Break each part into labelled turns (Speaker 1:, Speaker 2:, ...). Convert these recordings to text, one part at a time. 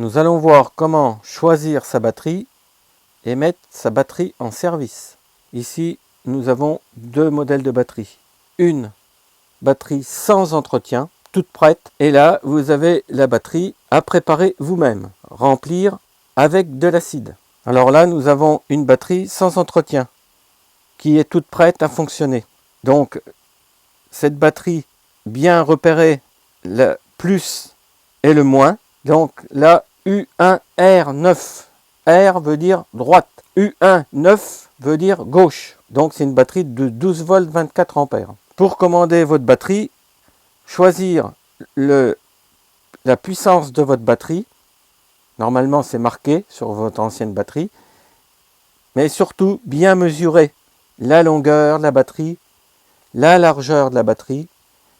Speaker 1: Nous allons voir comment choisir sa batterie et mettre sa batterie en service. Ici, nous avons deux modèles de batterie. Une batterie sans entretien, toute prête. Et là, vous avez la batterie à préparer vous-même. Remplir avec de l'acide. Alors là, nous avons une batterie sans entretien qui est toute prête à fonctionner. Donc, cette batterie, bien repérer le plus et le moins. Donc là, U1R9. R veut dire droite. U1,9 veut dire gauche. Donc c'est une batterie de 12 volts 24 ampères. Pour commander votre batterie, choisir la puissance de votre batterie. Normalement c'est marqué sur votre ancienne batterie. Mais surtout bien mesurer la longueur de la batterie, la largeur de la batterie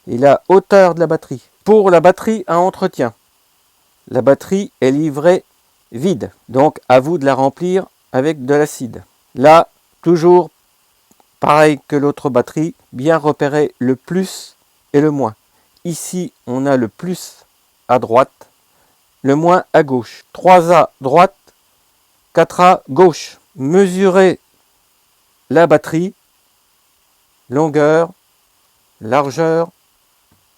Speaker 1: et la hauteur de la batterie. Pour la batterie à entretien, la batterie est livrée vide. Donc à vous de la remplir avec de l'acide. Là, toujours pareil que l'autre batterie, bien repérer le plus et le moins. Ici, on a le plus à droite, le moins à gauche. 3A droite, 4A gauche. Mesurez la batterie, longueur, largeur,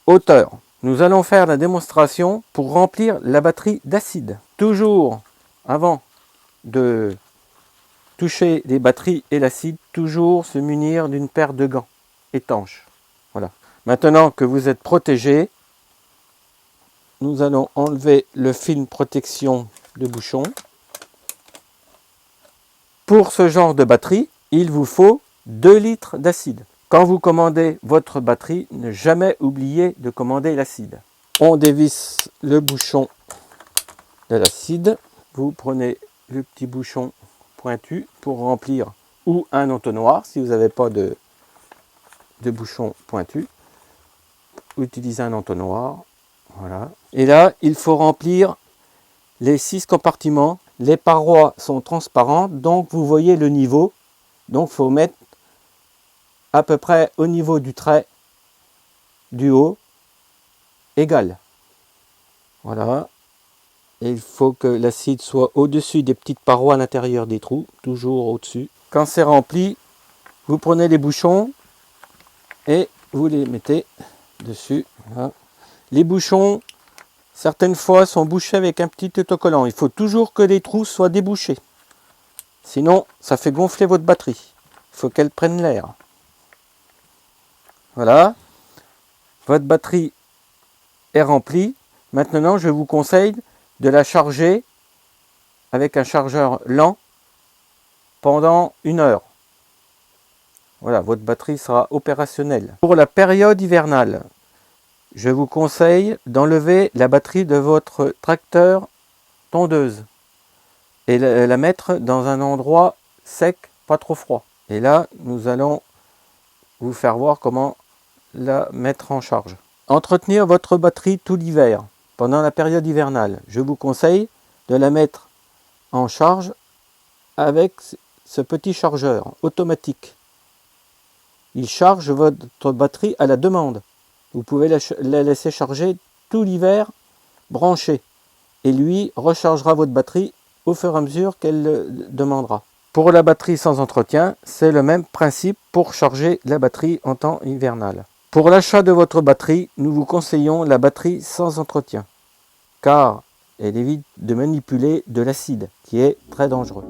Speaker 1: hauteur. Nous allons faire la démonstration pour remplir la batterie d'acide. Toujours, avant de toucher les batteries et l'acide, toujours se munir d'une paire de gants étanches. Voilà. Maintenant que vous êtes protégé, nous allons enlever le film protection de bouchon. Pour ce genre de batterie, il vous faut 2 litres d'acide. Quand vous commandez votre batterie, ne jamais oublier de commander l'acide. On dévisse le bouchon de l'acide. Vous prenez le petit bouchon pointu pour remplir ou un entonnoir si vous n'avez pas de bouchon pointu. Utilisez un entonnoir. Voilà. Et là, il faut remplir les 6 compartiments. Les parois sont transparentes, donc vous voyez le niveau. Donc il faut mettre à peu près au niveau du trait du haut égal. Voilà. Et il faut que l'acide soit au-dessus des petites parois à l'intérieur des trous, toujours au-dessus. Quand c'est rempli, vous prenez les bouchons et vous les mettez dessus. Voilà. Les bouchons, certaines fois, sont bouchés avec un petit autocollant. Il faut toujours que les trous soient débouchés. Sinon, ça fait gonfler votre batterie. Il faut qu'elle prenne l'air. Voilà. Votre batterie est remplie. Maintenant, je vous conseille de la charger avec un chargeur lent pendant 1 heure. Voilà, votre batterie sera opérationnelle. Pour la période hivernale, je vous conseille d'enlever la batterie de votre tracteur tondeuse et la mettre dans un endroit sec, pas trop froid. Et là, nous allons vous faire voir comment la mettre en charge. Entretenir votre batterie tout l'hiver. Pendant la période hivernale, je vous conseille de la mettre en charge avec ce petit chargeur automatique. Il charge votre batterie à la demande. Vous pouvez la laisser charger tout l'hiver branchée. Et lui rechargera votre batterie au fur et à mesure qu'elle le demandera. Pour la batterie sans entretien, c'est le même principe pour charger la batterie en temps hivernal. Pour l'achat de votre batterie, nous vous conseillons la batterie sans entretien, car elle évite de manipuler de l'acide, qui est très dangereux.